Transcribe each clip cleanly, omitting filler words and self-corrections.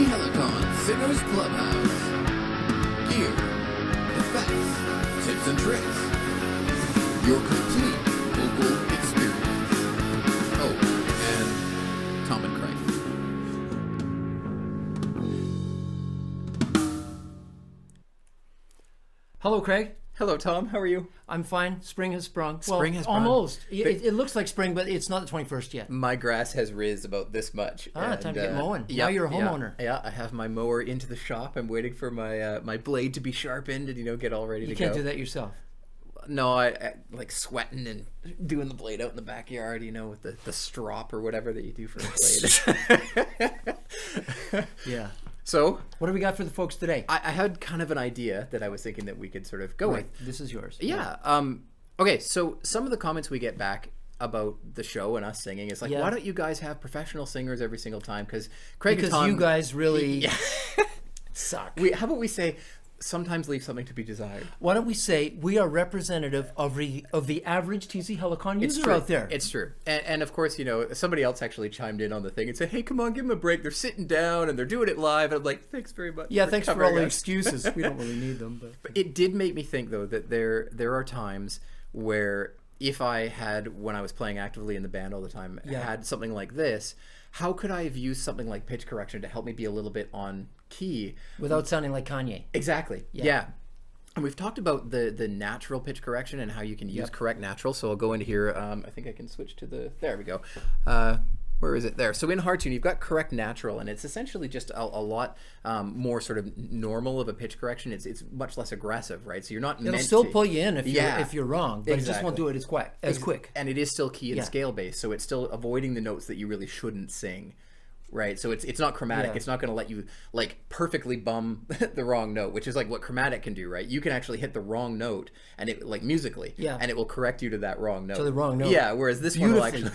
Helicon Singers Clubhouse. Gear, effects, tips and tricks. Your complete vocal experience. Oh, and Tom and Craig. Hello, Craig. Hello, Tom. How are you? I'm fine. Spring has sprung. Spring has sprung. Almost. It looks like spring, but it's not the 21st yet. My grass has riz about this much. Time to get mowing. Now you're a homeowner. Yeah, I have my mower into the shop. I'm waiting for my my blade to be sharpened and get all ready to go. You can't do that yourself. No, I like sweating and doing the blade out in the backyard, with the strop or whatever that you do for a blade. Yeah. So, what do we got for the folks today? I had kind of an idea that I was thinking that we could sort of go with. This is yours. Yeah. Okay, so some of the comments we get back about the show and us singing is like, why don't you guys have professional singers every single time? Because Craig and Tom, you guys really suck. How about we say, sometimes leave something to be desired. Why don't we say we are representative of the average TC Helicon user out there? It's true. And of course, somebody else actually chimed in on the thing and said, hey, come on, give them a break. They're sitting down and they're doing it live. And I'm like, thanks very much. Yeah, thanks for all the excuses. We don't really need them. But it did make me think, though, that there are times where if I had, when I was playing actively in the band all the time, had something like this, how could I have used something like pitch correction to help me be a little bit on key without sounding like Kanye? Exactly. Yeah. And we've talked about the natural pitch correction and how you can use correct natural. So I'll go into here. I think I can switch to there we go. Where is it? There. So in Hardtune, you've got correct natural, and it's essentially just a lot more sort of normal of a pitch correction. It's much less aggressive, right? So you're not It'll still pull you in if you're wrong, but it just won't do it as quick. And it is still key and scale based, so it's still avoiding the notes that you really shouldn't sing. Right, so it's not chromatic. It's not going to let you perfectly bum the wrong note, which is like what chromatic can do. Right, you can actually hit the wrong note and it musically, and it will correct you to that wrong note. To the wrong note. Yeah, whereas this one will actually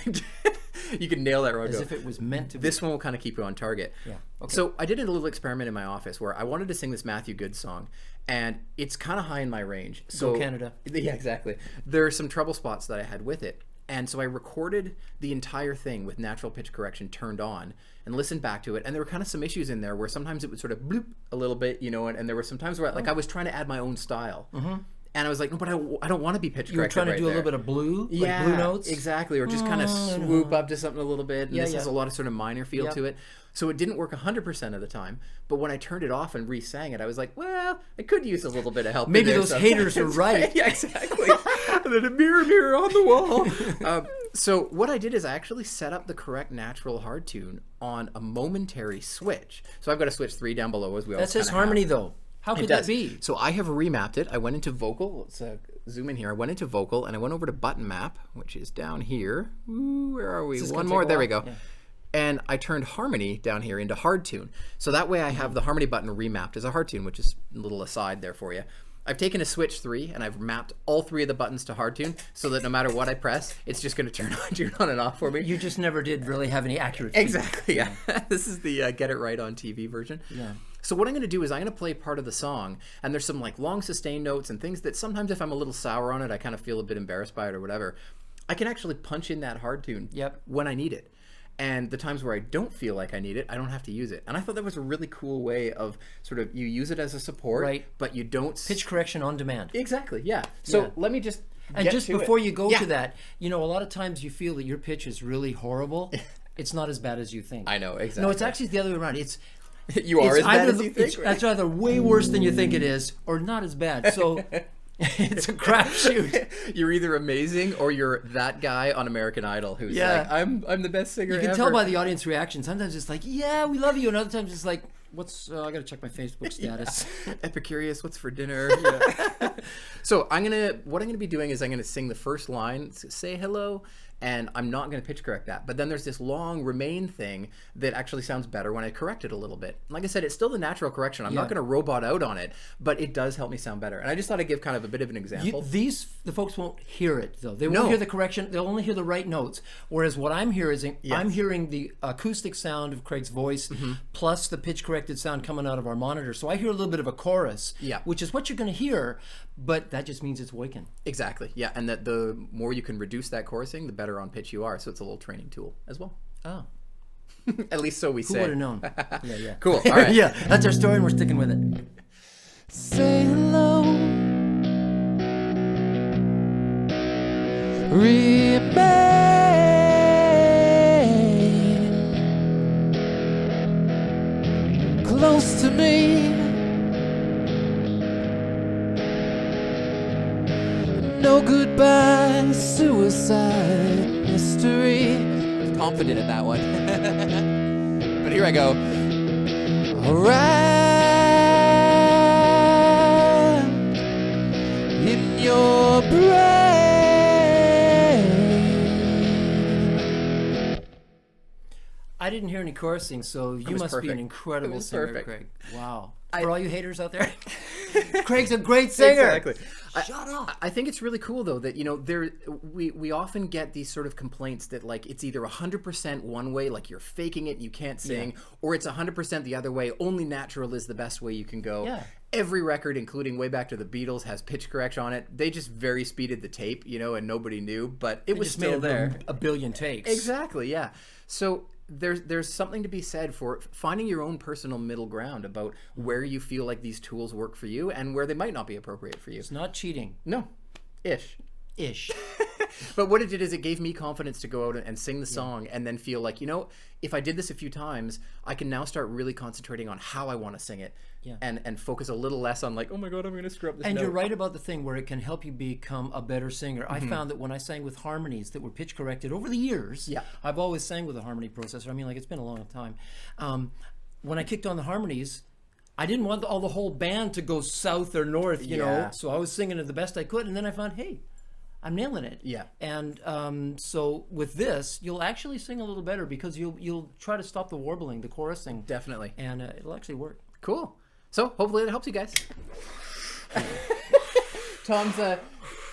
you can nail that wrong note as if it was meant to be. This one will kind of keep you on target. Yeah. Okay. So I did a little experiment in my office where I wanted to sing this Matthew Good song, and it's kind of high in my range. So Go Canada. Yeah, exactly. There are some trouble spots that I had with it. And so I recorded the entire thing with natural pitch correction turned on and listened back to it. And there were kind of some issues in there where sometimes it would sort of bloop a little bit, and there were some times where I was trying to add my own style. Mm-hmm. And I was like, no, but I don't want to be pitch corrected. You were trying to do a little bit of blue, like blue notes? Exactly. Or just kind of swoop up to something a little bit. And this has a lot of sort of minor feel to it. So it didn't work 100% of the time. But when I turned it off and re-sang it, I was like, well, I could use a little bit of help. Maybe those haters are right. Yeah, exactly. And then a mirror on the wall. So what I did is I actually set up the correct natural hard tune on a momentary switch. So I've got a switch 3 down below as well. That says harmony, though. How could that be? So I have remapped it. I went into vocal. Let's zoom in here. I went into vocal and I went over to button map, which is down here. Ooh, where are we? One more. There we go. Yeah. And I turned harmony down here into hard tune. So that way I have the harmony button remapped as a hard tune, which is a little aside there for you. I've taken a switch 3 and I've mapped all 3 of the buttons to hard tune so that no matter what I press, it's just going to turn on and off for me. You just never did really have any accuracy. Exactly, yeah. This is the Get It Right on TV version. Yeah. So what I'm going to do is I'm going to play part of the song, and there's some long sustained notes and things that sometimes if I'm a little sour on it, I kind of feel a bit embarrassed by it or whatever. I can actually punch in that hard tune when I need it. And the times where I don't feel like I need it, I don't have to use it. And I thought that was a really cool way of sort of, you use it as a support, but you don't... Pitch correction on demand. Exactly, yeah. So let me just And just before you go to that, a lot of times you feel that your pitch is really horrible. It's not as bad as you think. I know, exactly. No, it's actually the other way around. It's as bad as you think? That's either way worse than you think it is, or not as bad. So... It's a crapshoot. You're either amazing or you're that guy on American Idol who's like, I'm the best singer ever. You can tell by the audience reaction. Sometimes it's like, yeah, we love you. And other times it's like, I got to check my Facebook status. Epicurious, what's for dinner? So what I'm gonna be doing is I'm gonna sing the first line, say hello, and I'm not going to pitch correct that. But then there's this long remain thing that actually sounds better when I correct it a little bit. Like I said, it's still the natural correction. I'm not going to robot out on it, but it does help me sound better. And I just thought I'd give kind of a bit of an example. The folks won't hear it, though. They won't hear the correction. They'll only hear the right notes. Whereas what I'm hearing, I'm hearing the acoustic sound of Craig's voice plus the pitch corrected sound coming out of our monitor. So I hear a little bit of a chorus, which is what you're going to hear, but that just means it's working. Exactly, yeah. And that the more you can reduce that chorusing, the better on pitch you are. So it's a little training tool as well. Oh. At least so we Who say. would have known? Yeah. Cool. All right. Yeah, that's our story, and we're sticking with it. Say hello. Remain close to me. No goodbye, suicide mystery. I was confident in that one. But here I go. Alright, in your brain. I didn't hear any chorusing, so you was must be perfect. an incredible It was singer, perfect. Craig. Wow. For all you haters out there, Craig's a great Singer. singer. Exactly. Shut up. I think it's really cool though that we often get these sort of complaints that like it's either 100% one way, like you're faking it, you can't sing, or it's 100% the other way. Only natural is the best way you can go. Yeah. Every record, including way back to the Beatles, has pitch correction on it. They just very speeded the tape, and nobody knew, but it was Just still made there. a billion takes. Exactly, yeah. So there's something to be said for finding your own personal middle ground about where you feel like these tools work for you and where they might not be appropriate for you. It's not cheating. No, ish. But what it did is it gave me confidence to go out and sing the song and then feel like, if I did this a few times, I can now start really concentrating on how I want to sing it and focus a little less on like, oh my God, I'm going to screw up this And note. you're right about the thing where it can help you become a better singer. I found that when I sang with harmonies that were pitch corrected over the years, I've always sang with a harmony processor. I mean, like it's been a long time. When I kicked on the harmonies, I didn't want the whole band to go south or north, you know. So I was singing it the best I could, and then I found, hey, I'm nailing it. Yeah. And so with this, you'll actually sing a little better because you'll try to stop the warbling, the chorusing. Definitely. And it'll actually work. Cool. So hopefully that helps you guys. Tom's,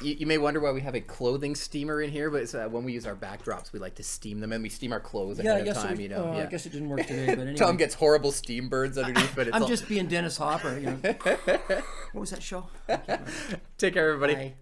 you may wonder why we have a clothing steamer in here, but it's, when we use our backdrops, we like to steam them, and we steam our clothes ahead of time, I guess it didn't work today, but anyway. Tom gets horrible steam birds underneath, but it's I'm just being Dennis Hopper. What was that show? Take care, everybody. Bye.